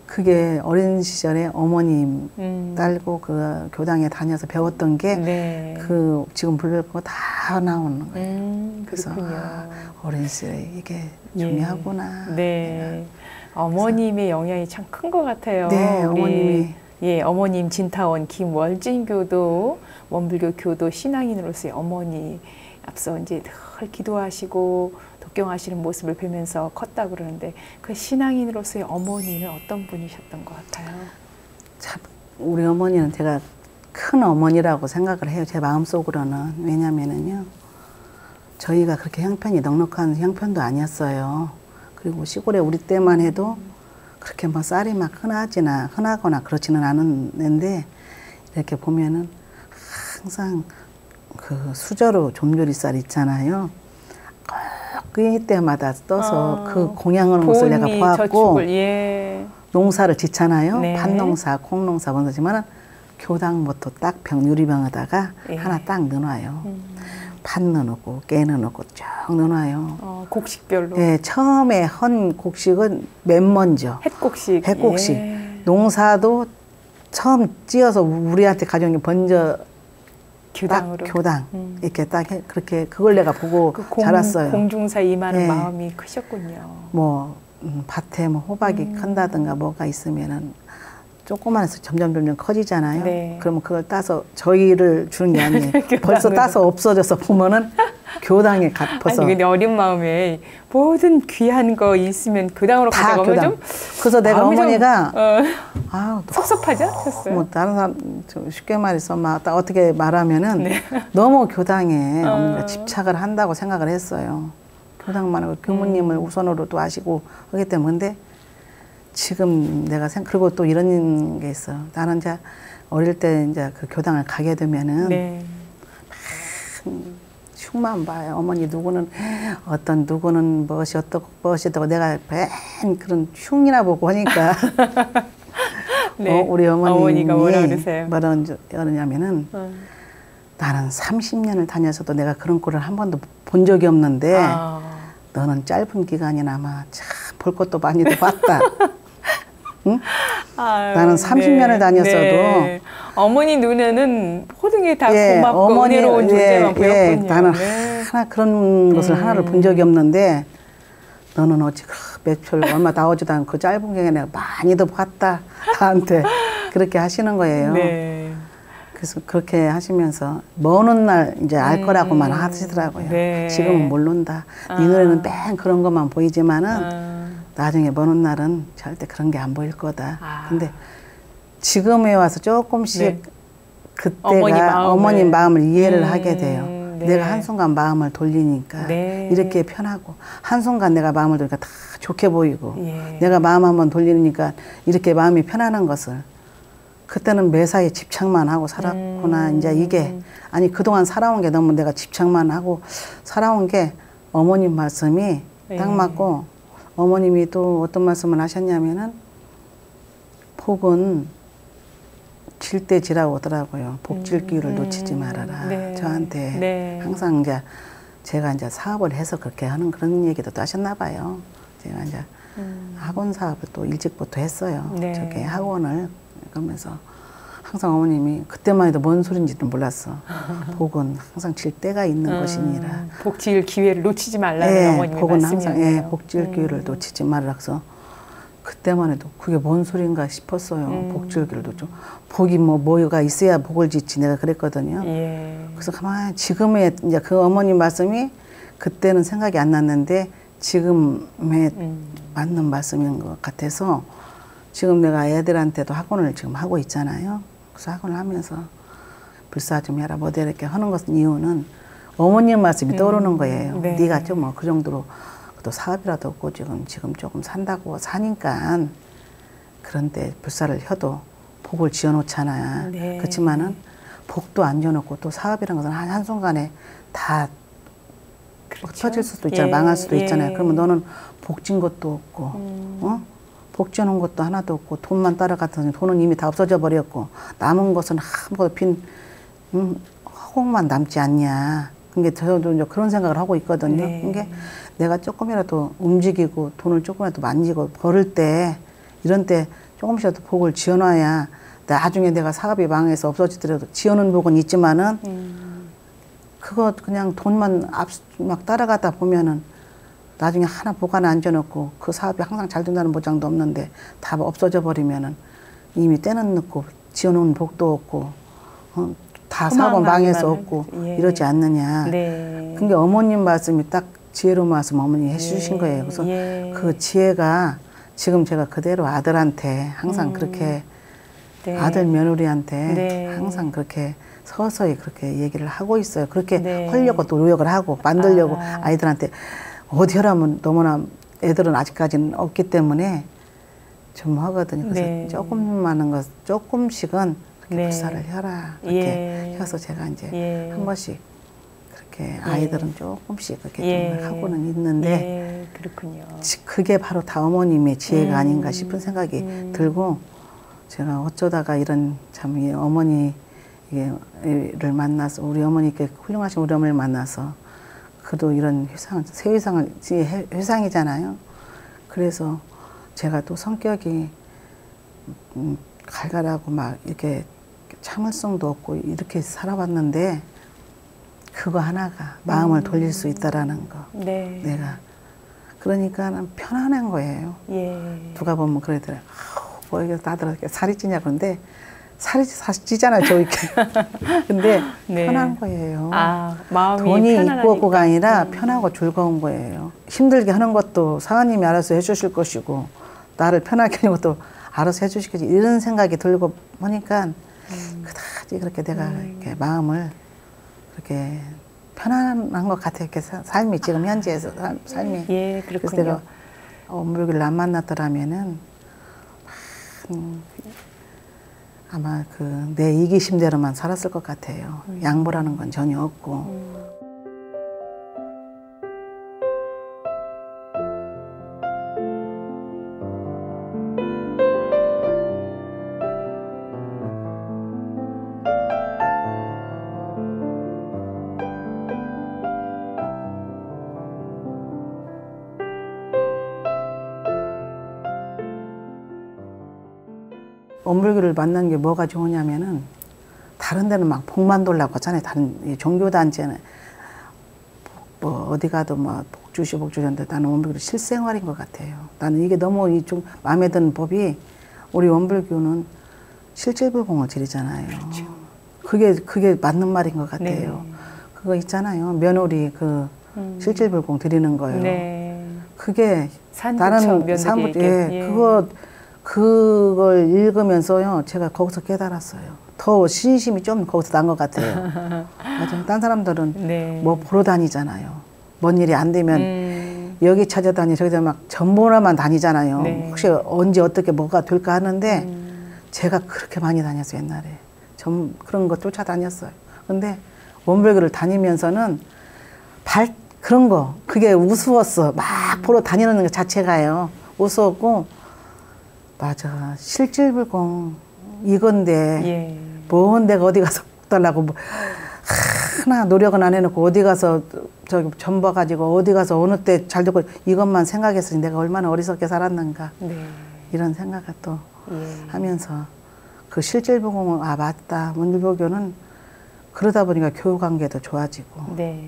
그게 어린 시절에 어머님 딸고 그 교당에 다녀서 배웠던 게 네. 그 지금 부를 거 다 나오는 거예요. 그래서 그렇군요. 어린 시절에 이게 중요하구나. 네. 어머님의 영향이 참 큰 것 같아요. 네, 우리, 어머님이. 예, 어머님 진타원 김월진 교도 원불교 교도 신앙인으로서의 어머니 앞서 이제 늘 기도하시고 독경하시는 모습을 보면서 컸다 그러는데 그 신앙인으로서의 어머니는 어떤 분이셨던 것 같아요? 참 우리 어머니는 제가 큰 어머니라고 생각을 해요. 제 마음속으로는. 왜냐면은요. 저희가 그렇게 형편이 넉넉한 형편도 아니었어요. 그리고 시골에 우리 때만 해도 그렇게 뭐 쌀이 막 흔하거나 그렇지는 않았는데 이렇게 보면은 항상 그 수저로 좀조리 쌀 있잖아요. 그 때마다 떠서 그 공양하는 것을 내가 봐왔고 예. 농사를 짓잖아요. 네. 팥농사, 콩농사 번지만은 교당 모토 딱 유리병에다가 예. 하나 딱 넣어놔요. 팥 넣어놓고 깨 넣어놓고 쭉 넣어놔요. 곡식별로. 네, 처음에 헌 곡식은 맨 먼저. 햇곡식. 햇곡식. 예. 농사도 처음 찧어서 우리한테 가져온 게 먼저 교당으로. 딱 교당 이렇게 딱 그렇게 그걸 내가 보고 자랐어요. 공중사 임하는 네. 마음이 크셨군요. 뭐 밭에 뭐 호박이 큰다든가 뭐가 있으면은 조그만해서 점점 커지잖아요. 네. 그러면 그걸 따서 저희를 주는 게 아니에요. 벌써 따서 없어져서 보면은 교당에 갚아서. 아니 근데 어린 마음에 모든 귀한 거 있으면 교당으로 다 가져가면 교당. 좀 그래서 내가 어머니가 섭섭하지 않겠어요? 뭐 다른 사람 쉽게 말해서 막 어떻게 말하면은 네. 너무 교당에 어머니가 집착을 한다고 생각을 했어요. 교당만 하고 교무님을 우선으로 또 하시고 하기 때문에 근데 지금 내가 그리고 또 이런 게 있어. 나는 이제 어릴 때 이제 그 교당을 가게 되면은 네. 흉만 봐요. 어머니 누구는 누구는 무엇이 어떻고 내가 맨 그런 흉이나 보고 하니까 네. 우리 어머니가 뭐라 그러세요? 그러냐면은 나는 30년을 다녀서도 내가 그런 꼴을 한 번도 본 적이 없는데 너는 짧은 기간이나마 참 볼 것도 많이도 봤다. 응? 아유, 나는 30년을 네, 다녔어도 네. 어머니 눈에는 모든 게 다 고맙고 은혜로운 존재만 보였군요. 나는 하나 그런 것을 하나를 본 적이 없는데 너는 어찌 매출 얼마 나오지도 않고 그 짧은 기간에 내가 많이도 봤다. 나한테 그렇게 하시는 거예요. 네. 그래서 그렇게 하시면서 먼 훗날 이제 알 거라고만 하시더라고요. 네. 지금은 모른다. 네 눈에는 뺑 그런 것만 보이지만은 나중에 먼 훗날은 절대 그런 게 안 보일 거다. 근데 지금에 와서 조금씩 네. 그때가 어머니 마음을 이해를 하게 돼요. 네. 내가 한순간 마음을 돌리니까 네. 이렇게 편하고 한순간 내가 마음을 돌리니까 다 좋게 보이고 예. 내가 마음 한번 돌리니까 이렇게 마음이 편안한 것을 그때는 매사에 집착만 하고 살았구나. 이제 이게 아니 그동안 살아온 게 너무 내가 집착만 하고 살아온 게 어머님 말씀이 딱 맞고 어머님이 또 어떤 말씀을 하셨냐면은 복은 질 때 지라고 하더라고요. 복질 기회를 놓치지 말아라. 네. 저한테 네. 항상 이제 제가 이제 사업을 해서 그렇게 하는 그런 얘기도 또 하셨나 봐요. 제가 이제 학원 사업을 또 일찍부터 했어요. 네. 저게 학원을 그러면서 항상 어머님이 그때만 해도 뭔 소린지도 몰랐어. 복은 항상 질 때가 있는 것이니라. 복질 기회를 놓치지 말라는 어머님의 복은 말씀이었네요. 항상 복질 기회를 놓치지 말라. 그래서 그때만 해도 그게 뭔 소린가 싶었어요. 복질 기회를 놓쳐. 복이 뭐가 있어야 복을 짓지 내가 그랬거든요. 예. 그래서 가만히 지금의 이제 그 어머님 말씀이 그때는 생각이 안 났는데 지금에 맞는 말씀인 것 같아서 지금 내가 애들한테도 학원을 지금 하고 있잖아요. 그래서 학원을 하면서 불사 좀 해라 뭐 이렇게 하는 것은 이유는 어머님 말씀이 떠오르는 거예요. 네. 네가 좀 뭐 그 정도로 또 사업이라도 없고 지금 조금 산다고 사니까 그런데 불사를 혀도 복을 지어놓잖아. 네. 그렇지만은 복도 안 지어놓고 또 사업이라는 것은 한순간에 다 그렇죠. 터질 수도 있잖아. 망할 수도 있잖아요. 그러면 너는 복진 것도 없고 복지해놓은 것도 하나도 없고 돈만 따라갔더니 돈은 이미 다 없어져 버렸고 남은 것은 아무것도 빈 허공만 남지 않냐. 그러니까 저도 이제 그런 생각을 하고 있거든요. 네. 그러니까 내가 조금이라도 움직이고 돈을 조금이라도 만지고 벌을 때 이런 때 조금씩이라도 복을 지어놔야 나중에 내가 사업이 망해서 없어지더라도 지어놓은 복은 있지만은 그거 그냥 돈만 막 따라가다 보면은 나중에 하나 보관 안 지어놓고 그 사업이 항상 잘 된다는 보장도 없는데 다 없어져 버리면은 이미 때는 늦고 지어놓은 복도 없고 다 사업은 망해서 없고 예. 이러지 않느냐. 네. 그게 어머님 말씀이 딱 지혜로운 말씀 어머니 해주신 거예요. 그래서 그 지혜가 지금 제가 그대로 아들한테 항상 그렇게 네. 아들 며느리한테 네. 항상 그렇게 서서히 그렇게 얘기를 하고 있어요. 그렇게 네. 하려고 또 노력을 하고 만들려고 아이들한테 어디 하라면 너무나 애들은 아직까지는 없기 때문에 좀 하거든요. 그래서 네. 조금만한 것 조금씩은 그렇게 네. 불사를 혀라 이렇게 해서 제가 이제 한 번씩 그렇게 아이들은 조금씩 그렇게 좀 하고는 있는데 그렇군요. 그게 바로 다 어머님의 지혜가 아닌가 싶은 생각이 들고 제가 어쩌다가 이런 참 어머니를 만나서 우리 어머니께 훌륭하신 우리 어머니를 만나서 그래도 이런 새 회상이잖아요. 그래서 제가 또 성격이 갈갈하고 막 이렇게 참을성도 없고 이렇게 살아왔는데 그거 하나가 마음을 돌릴 수 있다라는 거. 네. 내가 그러니까 편안한 거예요. 예. 누가 보면 그러더라고요. 뭐 이게 다들 이렇게 살이 찌냐 그런데 살이 찌잖아요, 저 이렇게. 근데 네. 편한 거예요. 마음이 돈이 편안하니까. 있고 없고가 아니라 편하고 즐거운 거예요. 힘들게 하는 것도 사장님이 알아서 해주실 것이고 나를 편하게 하는 것도 알아서 해주시겠지 이런 생각이 들고 보니까 그다지 그렇게 내가 이렇게 마음을 그렇게 편안한 것 같아요. 이렇게 삶이 지금 현재에서 삶이. 예, 그렇군요. 그래서 내가 물길을 안 만났더라면은 아마 그 내 이기심대로만 살았을 것 같아요. 양보라는 건 전혀 없고. 원불교를 만난 게 뭐가 좋으냐면은 다른 데는 막 복만 돌라고 하잖아요. 다른 종교단체는 뭐 어디 가도 뭐 복주시 복주시인데 나는 원불교 실생활인 것 같아요. 나는 이게 너무 좀 마음에 드는 법이 우리 원불교는 실질불공을 드리잖아요. 그렇죠. 그게 맞는 말인 것 같아요. 네. 그거 있잖아요. 며느리 그 실질불공 드리는 거예요. 네. 그게 나는 산부조 예. 그걸 읽으면서요, 제가 거기서 깨달았어요. 더 신심이 좀 거기서 난 것 같아요. 맞아요. 딴 사람들은 네. 뭐 보러 다니잖아요. 뭔 일이 안 되면 여기 찾아다니, 저기서 막 전보나만 다니잖아요. 네. 혹시 언제 어떻게 뭐가 될까 하는데 제가 그렇게 많이 다녔어요, 옛날에. 그런 거 쫓아다녔어요. 근데 원불교를 다니면서는 그런 거, 그게 우스웠어. 막 보러 다니는 것 자체가요. 우스웠고, 맞아. 실질불공 이건데 예. 뭔 내가 어디 가서 달라고 뭐 하나 노력은 안 해놓고 어디 가서 저기 전봐가지고 어디 가서 어느 때 잘 되고 이것만 생각했으니 내가 얼마나 어리석게 살았는가 네. 이런 생각을 또 하면서 그 실질불공은 아 맞다. 원불교는 그러다 보니까 교우관계도 좋아지고 네.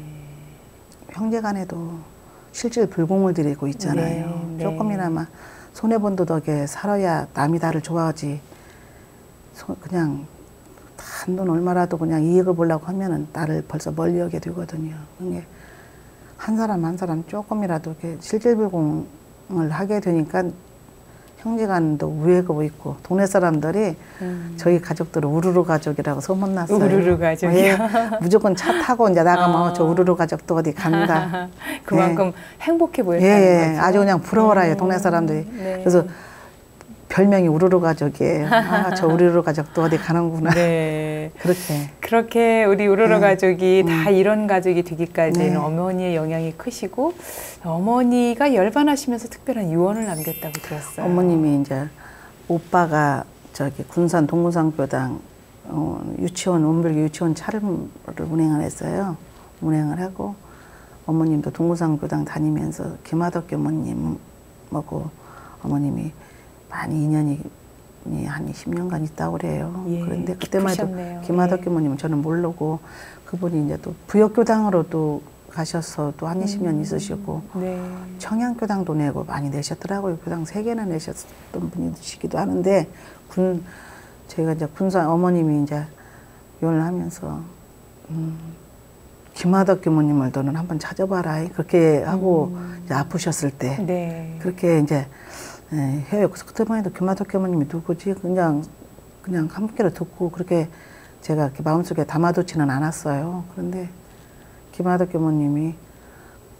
형제간에도 실질불공을 드리고 있잖아요. 네. 조금이나마 손해본 덕에 살아야 남이 나를 좋아하지. 그냥 한돈 얼마라도 그냥 이익을 보려고 하면은 나를 벌써 멀리 하게 되거든요. 그게 한 사람 한 사람 조금이라도 이렇게 실질불공을 하게 되니까 형제간도 우애가 있고 동네 사람들이 저희 가족들을 우르르 가족이라고 소문났어요. 우르르 가족이요? 예, 무조건 차 타고 이제 나가면 저 우르르 가족도 어디 간다. 그만큼 예. 행복해 보였다는 예, 거죠? 아주 그냥 부러워라요 동네 사람들이. 네. 그래서 별명이 우르르 가족이에요. 아, 저 우르르 가족도 어디 가는구나. 네. 그렇게 우리 우르르 가족이 다 이런 가족이 되기까지는 네. 어머니의 영향이 크시고 어머니가 열반하시면서 특별한 유언을 남겼다고 들었어요. 어머님이 이제 오빠가 저기 군산 동구산교당 유치원 원불교 유치원 차를 운행을 했어요. 운행을 하고 어머님도 동구산교당 다니면서 김하덕 교모님하고 어머님이 많이 인연이 한 20년간 있다고 그래요. 예, 그런데 그때만 해도 김하덕 교모님은 저는 모르고 그분이 이제 또 부역교당으로 또 가셔서 또 한 20년 있으시고 네. 청양교당도 내고 많이 내셨더라고요. 교당 3개나 내셨던 분이시기도 하는데 저희가 이제 군산 어머님이 이제 요원을 하면서 김하덕 교모님을 너는 한번 찾아봐라. 그렇게 하고 이제 아프셨을 때 네. 그렇게 이제 해요. 그래서 그때만 해도 김하덕 교모님이 누구지? 그냥 한 귀로 듣고 그렇게 제가 이렇게 마음속에 담아두지는 않았어요. 그런데 김하덕 교모님이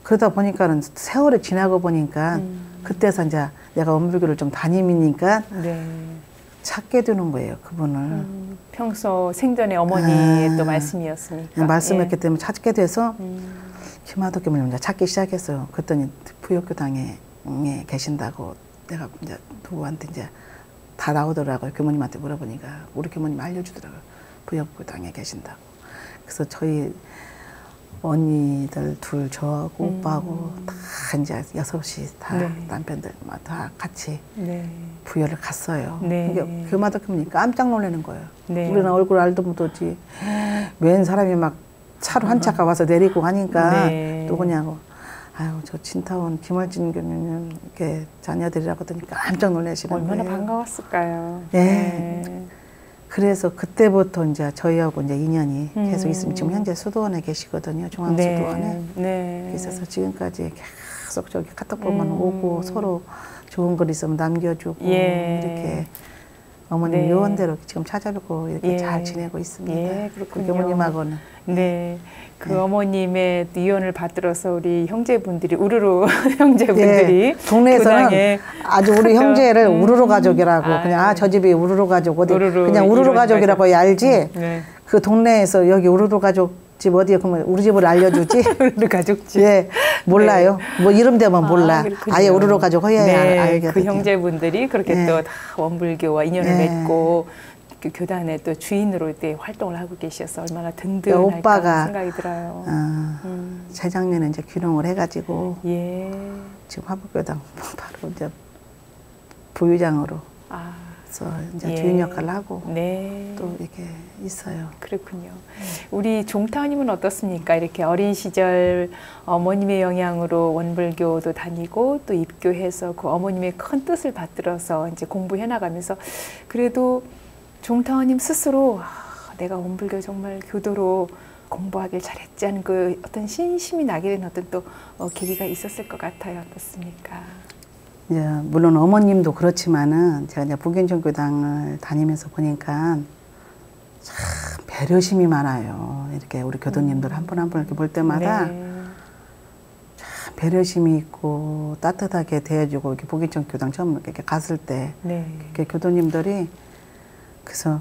그러다 보니까는 세월이 지나고 보니까 그때서 이제 내가 원불교를 좀 다니니까 네. 찾게 되는 거예요, 그분을. 평소 생전에 어머니의 또 말씀이었으니까. 말씀했기 예. 때문에 찾게 돼서 김하덕 교모님을 이제 찾기 시작했어요. 그랬더니 부역교당에 계신다고 내가 이제 누구한테 이제 다 나오더라고요. 교모님한테 물어보니까 우리 교모님 알려주더라고요. 부역교당에 계신다고. 그래서 저희 언니들 둘 저하고 오빠하고 다 이제 6이 다 네. 남편들 다 같이 네. 부여를 갔어요. 네. 교마덕 교모님 깜짝 놀라는 거예요. 네. 우리는 얼굴 알도 못하지. 웬 사람이 막 차로 한 차가 와서 내리고 가니까 네. 누구냐고. 아유, 저 친타원 김월진 교수님 이렇게 자녀들이라고 하더니 깜짝 놀라시는 거예요. 얼마나 반가웠을까요. 네. 네. 그래서 그때부터 이제 저희하고 이제 인연이 계속 있으면 지금 현재 수도원에 계시거든요. 중앙수도원에. 네. 있어서 지금까지 계속 저기 카톡 보면 오고 서로 좋은 글 있으면 남겨주고 예. 이렇게 어머님 네. 요원대로 지금 찾아뵙고 이렇게 예. 잘 지내고 있습니다. 예, 그렇군요. 어머님하고는. 네. 그 네. 어머님의 유언을 받들어서 우리 형제분들이 우르르 형제분들이 예. 동네에서는 교당에 아주 우리 형제를 우르르 가족이라고 그냥 저 집이 우르르 가족 어디 우르르 그냥 우르르 가족이라고 알지. 네. 그 동네에서 여기 우르르 가족 집 어디에 그러면 우리 집을 알려주지. 우르르 가족집. 예, 몰라요. 네. 뭐 이름 되면 몰라. 그렇군요. 아예 우르르 가족 허야야 네, 알거든요. 그 형제분들이 그렇게 네. 또 다 원불교와 인연을 네. 맺고 그 교단의 또 주인으로 때 활동을 하고 계셔서 얼마나 든든할까 오빠가 생각이 들어요. 재작년에 이제 귀농을 해가지고 예. 지금 화북교당 바로 이제 부유장으로 그래서 이제 주인 역할을 하고 네. 또 이렇게 있어요. 그렇군요. 우리 종타님은 어떻습니까? 이렇게 어린 시절 어머님의 영향으로 원불교도 다니고 또 입교해서 그 어머님의 큰 뜻을 받들어서 이제 공부해 나가면서 그래도 종타님 스스로 내가 원불교 정말 교도로 공부하길 잘했지 하는 그 어떤 신심이 나게 된 어떤 또 계기가 있었을 것 같아요. 어떻습니까? 이제 물론 어머님도 그렇지만은 제가 이제 북인종교당을 다니면서 보니까 참 배려심이 많아요. 이렇게 우리 교도님들 한 분 한 분 이렇게 볼 때마다 참 배려심이 있고 따뜻하게 대해주고 이렇게 북인종교당 처음 이렇게 갔을 때 이렇게 교도님들이 그래서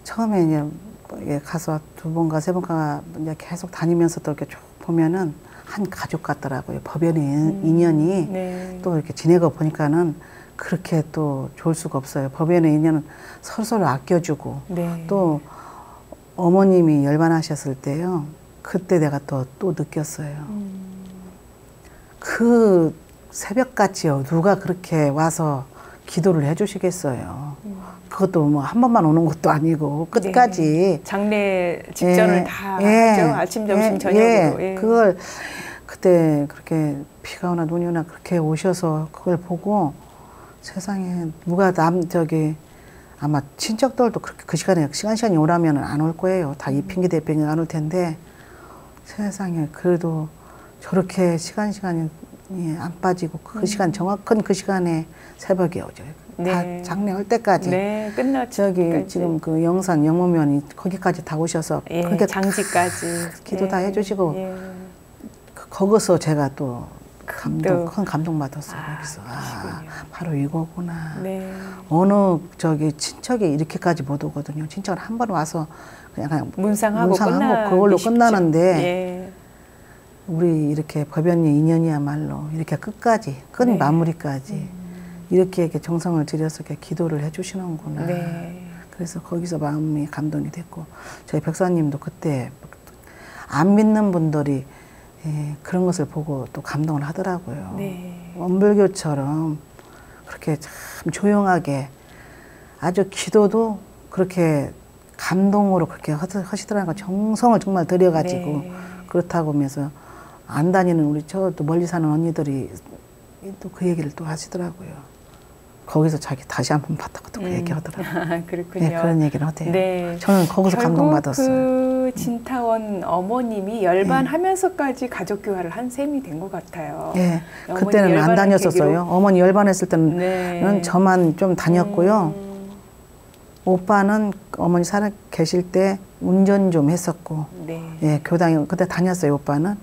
처음에 이제 가서 두 번가 세 번가 이제 계속 다니면서 또 이렇게 쭉 보면은 한 가족 같더라고요. 법연의 인연이 또 이렇게 지내고 보니까는 그렇게 또 좋을 수가 없어요. 법연의 인연은 서로서로 아껴주고 또 어머님이 열반하셨을 때요. 그때 내가 또 느꼈어요. 그 새벽같이요. 누가 그렇게 와서 기도를 해주시겠어요. 그것도 뭐 한 번만 오는 것도 아니고 끝까지 장례 직전을 다 하죠. 아침, 점심, 저녁으로. 그걸 그때 그렇게 비가 오나 눈이 오나 그렇게 오셔서 그걸 보고 세상에 누가 아마 친척들도 그렇게 그 시간이 오라면 안 올 거예요. 다 이 핑계 대핑계 안 올 텐데 세상에 그래도 저렇게 시간이 안 빠지고 그 시간 정확한 그 시간에 새벽에 오죠. 다 장례할 때까지. 끝났죠. 지금 그 영산 영무면이 거기까지 다 오셔서 그렇게 장지까지 기도 다 해주시고 거기서 제가 또 큰 감동 받았어요. 거기서 바로 이거구나. 어느 친척이 이렇게까지 못 오거든요. 친척은 한 번 와서 그냥 문상하고 그걸로 끝나는데 우리 이렇게 법연의 인연이야말로 이렇게 끝까지 끝 마무리까지 이렇게 정성을 들여서 이렇게 기도를 해주시는구나. 그래서 거기서 마음이 감동이 됐고 저희 백사님도 그때 안 믿는 분들이 그런 것을 보고 또 감동을 하더라고요. 원불교처럼 그렇게 참 조용하게 아주 기도도 그렇게 감동으로 그렇게 하시더라고요. 정성을 정말 들여가지고 그렇다고 하면서 안 다니는 우리 저도 멀리 사는 언니들이 또 그 얘기를 또 하시더라고요. 거기서 자기 다시 한번 봤다고 또 그 얘기 하더라고요. 그렇군요. 그런 얘기를 하대요. 저는 거기서 감동받았어요. 그 진타원 어머님이 열반하면서까지 가족 교화를 한 셈이 된 것 같아요. 그때는 안 다녔었어요. 계기로. 어머니 열반했을 때는 저만 좀 다녔고요. 오빠는 어머니 살아 계실 때 운전 좀 했었고, 교당에 그때 다녔어요. 오빠는.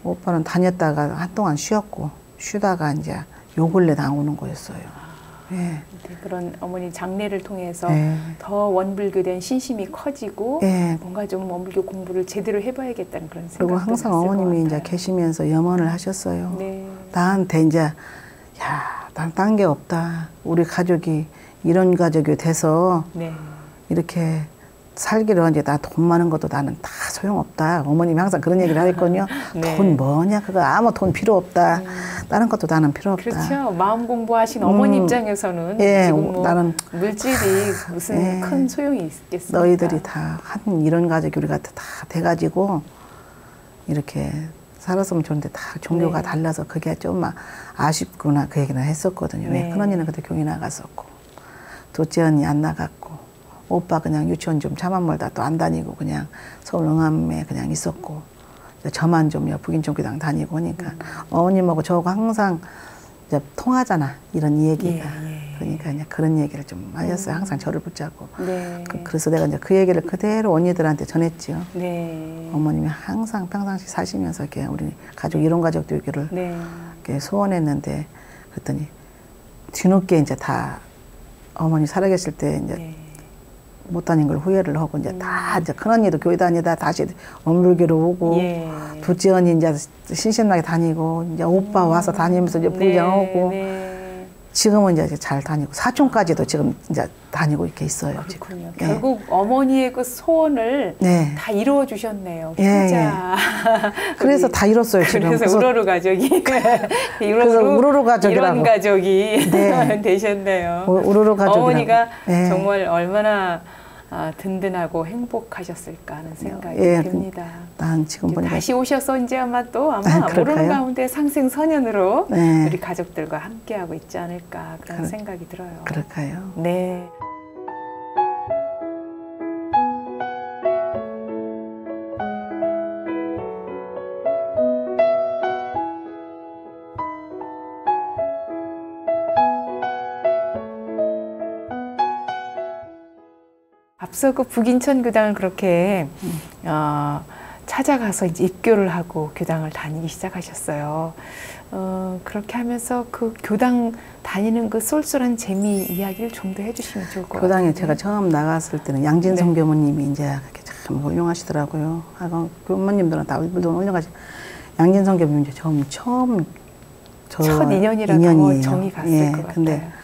오빠는 다녔다가 한동안 쉬었고, 쉬다가 이제 요 근래 나오는 거였어요. 그런 어머니 장례를 통해서 더 원불교된 신심이 커지고 뭔가 좀 원불교 공부를 제대로 해봐야겠다는 그런 생각도 그리고 항상 어머님이 이제 계시면서 염원을 하셨어요. 나한테 이제 난 딴 게 없다. 우리 가족이 이런 가족이 돼서 이렇게 살기로 이제 나 돈 많은 것도 나는 다 소용없다. 어머님이 항상 그런 얘기를 하거든요. 돈 뭐냐 그거 아무 돈 필요 없다. 다른 것도 나는 필요 없다. 그렇죠. 마음 공부하신 어머니 입장에서는 지금 뭐 나는 물질이 무슨 큰 소용이 있겠습니까? 너희들이 다 한 이런 가족이 우리가 다 돼가지고 이렇게 살았으면 좋은데 다 종교가 달라서 그게 좀 아쉽구나 그 얘기는 했었거든요. 큰언니는 그때 교회 나갔었고 둘째 언니 안 나갔고 오빠 그냥 유치원 좀 차만 멀다 또 안 다니고 그냥 서울 응암에 그냥 있었고 저만 좀 북인종교당 다니고 하니까 어머님하고 저하고 항상 이제 통하잖아 이런 얘기가. 예. 그러니까 이제 그런 얘기를 좀 하셨어요. 항상 저를 붙잡고. 네. 그래서 내가 이제 그 얘기를 그대로 언니들한테 전했지요. 네. 어머님이 항상 평상시 사시면서 이렇게 우리 가족 이런 가족 교육을 네. 이렇게 소원했는데 그랬더니 뒤늦게 이제 다 어머니 살아계실 때 이제 네. 못 다닌 걸 후회를 하고 이제 다 이제 큰 언니도 교회 다니다 다시 엄불교로 오고 예. 둘째 언니 이제 신신나게 다니고 이제 오빠 와서 다니면서 이제 불장하고 네. 지금은 이제 잘 다니고 사촌까지도 지금 이제 다니고 이렇게 있어요. 그렇군요. 지금. 결국 어머니의 그 소원을 네. 다 이루어 주셨네요. 예, 진짜. 그래서 다 이뤘어요 지금. 그래서 우러르 가족이 그래서 우르르 가족이라고. 이런 가족이 네. 되셨네요. 우르르 가족이라고. 어머니가 네. 정말 얼마나 든든하고 행복하셨을까 하는 생각이 예, 듭니다. 난 지금 보니까 다시 오셔서 이제 아마 또 아마 모르는 가운데 상생선연으로 네. 우리 가족들과 함께하고 있지 않을까 그런 생각이 들어요. 그럴까요? 네. 앞서 그 북인천 교당을 그렇게 찾아가서 이제 입교를 하고 교당을 다니기 시작하셨어요. 그렇게 하면서 그 교당 다니는 그 쏠쏠한 재미 이야기를 좀 더 해주시면 좋을 것 같아요. 교당에 제가 처음 나갔을 때는 양진성 네. 교모님이 이제 그렇게 참 훌륭하시더라고요. 교모님들은 다 훌륭하시. 양진성 교모님 이제 처음 첫 인연이라 더 정이 갔을 예, 것 근데 같아요.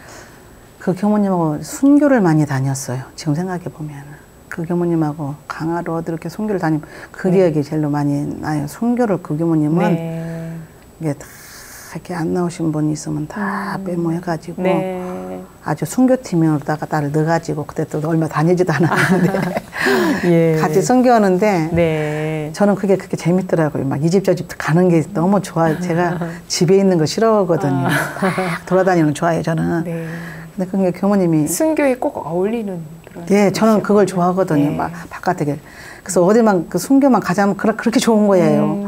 그 교모님하고 순교를 많이 다녔어요. 지금 생각해 보면 그 교모님하고 강화로 어디 이렇게 순교를 다니면 그 기억이 제일로 많이 나요. 순교를 그 교모님은 네. 이게 다 이렇게 안 나오신 분이 있으면 다 빼모해가지고 네. 아주 순교팀으로다가 나를 넣어가지고 그때 또 얼마 다니지도 않았는데 예. 같이 순교하는데 네. 저는 그게 그렇게 재밌더라고요. 막 이 집 저 집 가는 게 너무 좋아요. 제가 집에 있는 거 싫어하거든요. 막 돌아다니는 거 좋아해요. 저는. 네. 근데 그게 교모님이 순교에 꼭 어울리는 그런. 예, 저는 그걸 좋아하거든요. 예. 막 바깥에. 그래서 어디만 그 순교만 가자면 그렇게 좋은 거예요.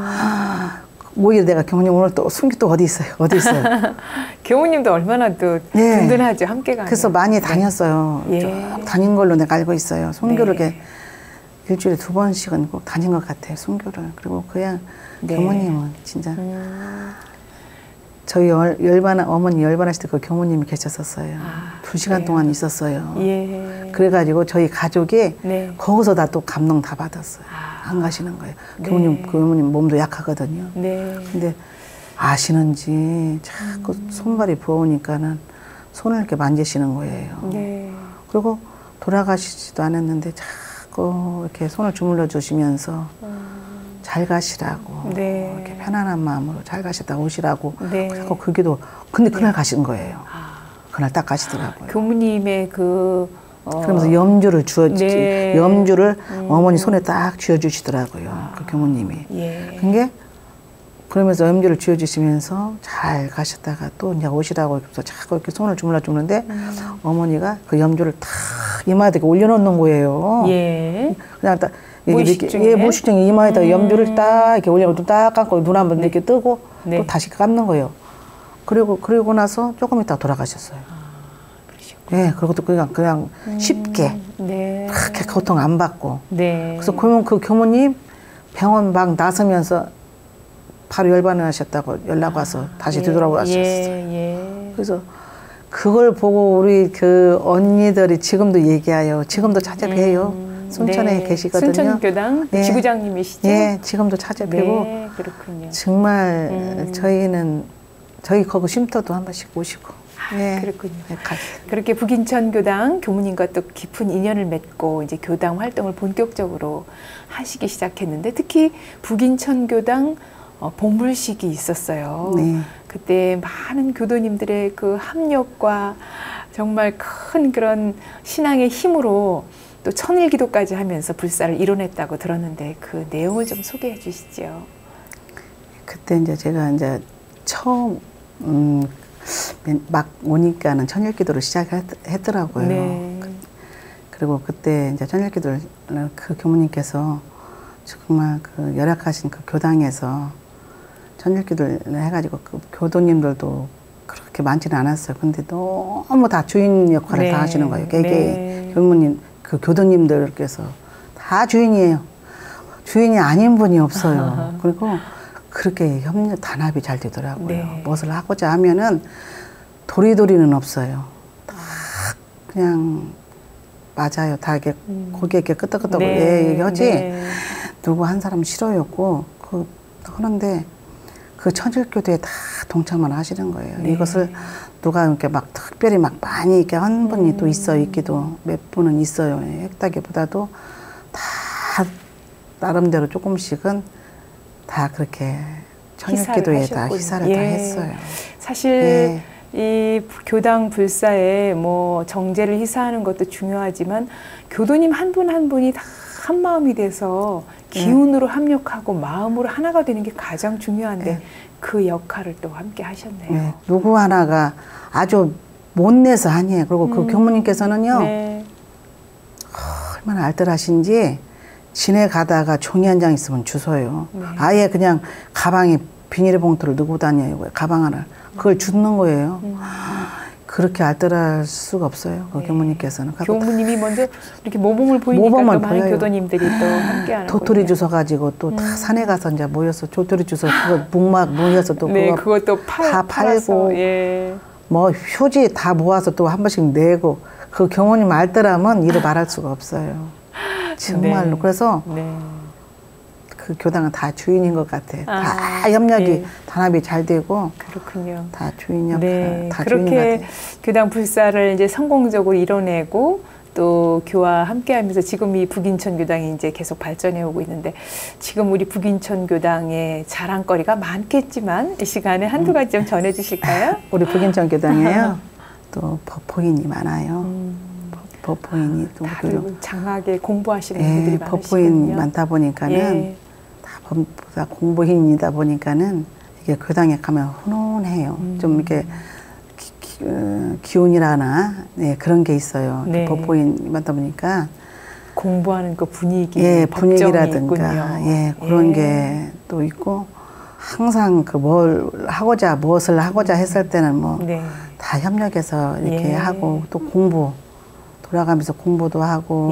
오히려 내가 교모님 오늘 또 순교 또 어디 있어요? 어디 있어요? 교우님도 얼마나 또 네. 든든하죠. 함께 가면. 그래서 많이 다녔어요. 예. 쭉 다닌 걸로 내가 알고 있어요. 순교를 네. 이렇게 일주일에 2번씩은 꼭 다닌 것 같아요. 순교를. 그리고 그냥 네. 교모님은 진짜 저희 어머니 열반하실 때 그 교모님이 계셨었어요. 2시간 동안 있었어요. 예. 그래가지고 저희 가족이 네. 거기서 다 또 감동 다 받았어요. 안 가시는 거예요. 교모님 몸도 약하거든요. 네. 근데 아시는지 자꾸 손발이 부어오니까는 손을 이렇게 만지시는 거예요. 네. 그리고 돌아가시지도 않았는데 자꾸 이렇게 손을 주물러 주시면서 잘 가시라고 네. 이렇게 편안한 마음으로 잘 가시다 오시라고 네. 자꾸 그 기도. 근데 그날 가신 거예요. 그날 딱 가시더라고요. 교무님의 그 그러면서 염주를 네. 염주를 어머니 손에 딱 쥐어주시더라고요. 그 교무님이. 예. 그게 그러면서 염주를 쥐어주시면서 잘 가셨다가 또 이제 오시라고 해서 자꾸 이렇게 손을 주물러 주는데 어머니가 그 염주를 탁 이마에다 올려놓는 거예요. 예. 그냥 딱 무의식 중에? 예, 무의식 중에 이마에다 염주를 딱 이렇게 올려놓고 딱 감고 눈 한번 이렇게 뜨고 네. 또 다시 감는 거예요. 그리고 나서 조금 있다 돌아가셨어요. 예, 그리고 또 그냥 쉽게 네. 그렇게 고통 안 받고. 네. 그래서 그 교모님 병원 막 나서면서 바로 열반을 하셨다고 연락 와서 다시 되돌아오셨어요. 예. 그래서 그걸 보고 우리 그 언니들이 지금도 얘기해요. 지금도 찾아뵈요. 순천에 네. 계시거든요. 순천교당 예. 지구장님이시죠? 예, 지금도 찾아뵈고. 네, 그렇군요. 정말 저희 거기 쉼터도 한 번씩 오시고. 예. 그렇군요. 예, 그렇게 북인천 교당 교무님과 또 깊은 인연을 맺고 이제 교당 활동을 본격적으로 하시기 시작했는데 특히 북인천 교당 봉불식이 있었어요. 네. 그때 많은 교도님들의 그 합력과 정말 큰 그런 신앙의 힘으로 또 천일기도까지 하면서 불사를 이뤄냈다고 들었는데 그 내용을 좀 소개해 주시죠. 그때 이제 제가 이제 처음 막 오니까는 천일기도를 시작했더라고요. 네. 그리고 그때 이제 천일기도를 그 교무님께서 정말 그 열악하신 그 교당에서 천일기도를 해가지고 그 교도님들도 그렇게 그렇게 많지는 않았어요. 근데 너무 다 주인 역할을 네. 다 하시는 거예요. 개개인 네. 교무님, 그 교도님들께서 다 주인이에요. 주인이 아닌 분이 없어요. 그리고 그렇게 협력 단합이 잘 되더라고요. 네. 무엇을 하고자 하면은 도리도리는 없어요. 다 그냥 맞아요. 다 이렇게 고개 이렇게 끄덕끄덕 얘기하지. 네. 누구 한 사람 싫어였고 그런데 그 천일교도에 다 동참을 하시는 거예요. 네. 이것을 누가 이렇게 막 특별히 막 많이 이렇게 한 분이 또 있기도 몇 분은 있어요. 했다기보다도 다 나름대로 조금씩은 다 그렇게 천일교도에 다 희사를 다 했어요. 사실 이 교당 불사에 뭐 정제를 희사하는 것도 중요하지만 교도님 한 분 한 분이 다 한 마음이 돼서 기운으로 합력하고 마음으로 하나가 되는 게 가장 중요한데 그 역할을 또 함께 하셨네요. 누구 하나가 아주 못 내서 아니에요. 그리고 그 교무님께서는요. 얼마나 알뜰하신지 지내가다가 종이 한 장 있으면 주워요. 아예 그냥 가방에 비닐봉투를 넣고 다녀요. 가방 하나. 그걸 주는 거예요. 그렇게 알뜰할 수가 없어요. 그 교무님께서는. 교무님이 먼저 이렇게 모범을 보이니까 또 많은 교도님들이 또 함께하는 도토리 주워가지고 또 다 산에 가서 이제 모여서 도토리 주워 그거 묵막 모여서 또 그것도 다 팔고 뭐 휴지 다 모아서 또 한 번씩 내고 그 교무님 알뜰하면 이루 말할 수가 없어요. 정말로. 그래서 그 교당은 다 주인인 것 같아요. 다 협력이 단합이 잘 되고. 그렇군요. 다 주인 역할, 다 그렇게 주인 같아요. 교당 불사를 이제 성공적으로 이뤄내고 또 교와 함께하면서 지금 이 북인천 교당이 이제 계속 발전해 오고 있는데 지금 우리 북인천 교당의 자랑거리가 많겠지만 이 시간에 한두 가지 좀 전해주실까요? 우리 북인천 교당에요. 또 법호인이 많아요. 법호인이 또 장하게 공부하시는 분들이 많으시군요. 법호인 많다 보니까는 다 공부인이다 보니까는 이게 교당에 가면 훈훈해요. 좀 이렇게 기운이라나 그런 게 있어요. 법호인 많다 보니까 공부하는 그 분위기, 분위기라든가 그런 게 또 있고 항상 그 무엇을 하고자 했을 때는 뭐 다 협력해서 이렇게 하고 또 돌아가면서 공부도 하고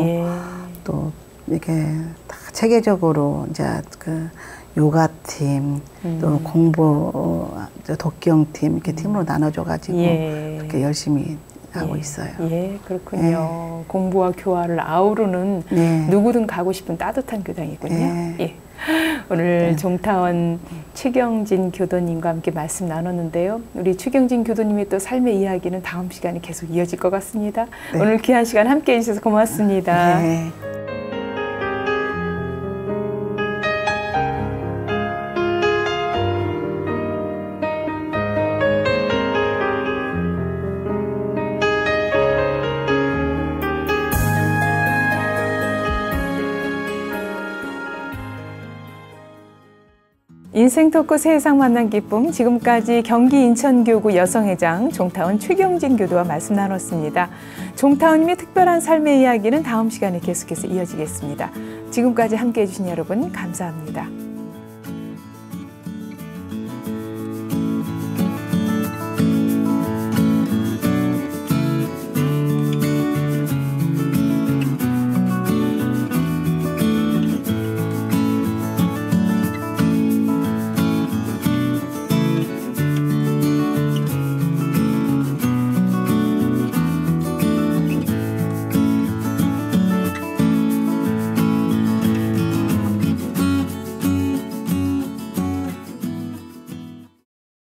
또 이렇게 다 체계적으로 이제 그 요가팀 또 공부 독경팀 이렇게 팀으로 나눠줘가지고 그렇게 열심히 하고 있어요. 그렇군요. 공부와 교화를 아우르는 누구든 가고 싶은 따뜻한 교당이군요. 오늘 종타원 최경진 교도님과 함께 말씀 나눴는데요. 우리 최경진 교도님의 또 삶의 이야기는 다음 시간에 계속 이어질 것 같습니다. 오늘 귀한 시간 함께해 주셔서 고맙습니다. 인생 토크 세상 만난 기쁨, 지금까지 경기 인천교구 여성회장 종타원 최경진 교도와 말씀 나눴습니다. 종타원님의 특별한 삶의 이야기는 다음 시간에 계속해서 이어지겠습니다. 지금까지 함께해 주신 여러분 감사합니다.